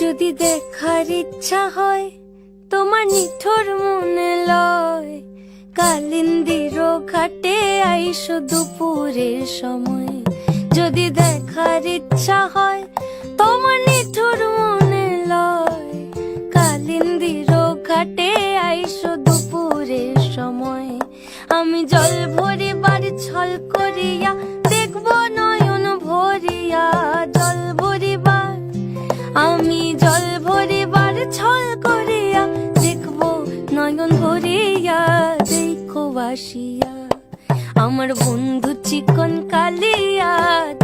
যদি দেখার ইচ্ছা হয় তোমার নিঠুর মনে লয়, কালিন্দির ঘাটে আইসো দুপুরের সময়। যদি দেখার ইচ্ছা হয় তোমার নিঠুর মনে লয়, কালিন্দির ঘাটে আইসো দুপুরের সময়। আমি জল ভরিবার ছল করিয়া দেখব নয়ন ভরিয়া, জল ভরিবার আমি জল ভরিবার ছল করিয়া দেখব নয়ন ভরিয়া। দেখো বাসিয়া আমার বন্ধু চিকন কালিয়া,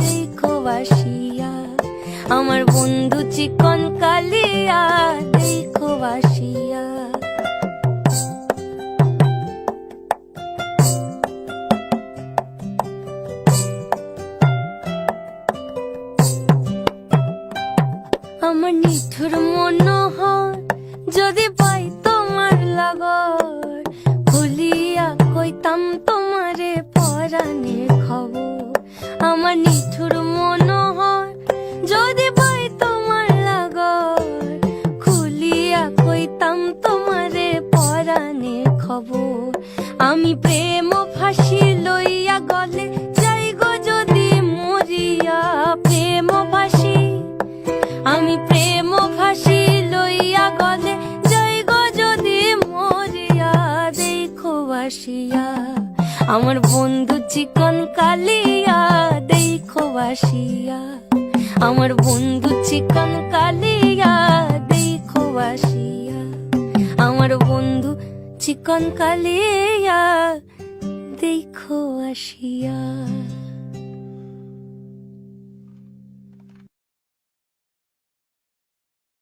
দেখো বাসিয়া আমার বন্ধু চিকন কালিয়া, দেখো বাসিয়া। আমার নিঠুর মনোহর যদি পাই তোমার লাগর, খুলিয়া কইতাম তোমারে পরাণের খবর। আমার নিঠুর মনোহর যদি পাই তোমার লাগর, খুলিয়া কইতাম তোমারে পরাণের খবর। আমি প্রেম ফাঁসি লইয়া গলে যাই গো যদি মরিয়া, প্রেম ফাঁসি আমি প্রেম ফাঁসি লইয়া গলে যাই গো যদি মরিয়া। দেখো বাসিয়া আমার বন্ধু চিকন কালিয়া, দেখো বাসিয়া আমার বন্ধু চিকন কালিয়া, দেখো বাসিয়া আমার বন্ধু চিকন কালিয়া, দেখো আসিয়া।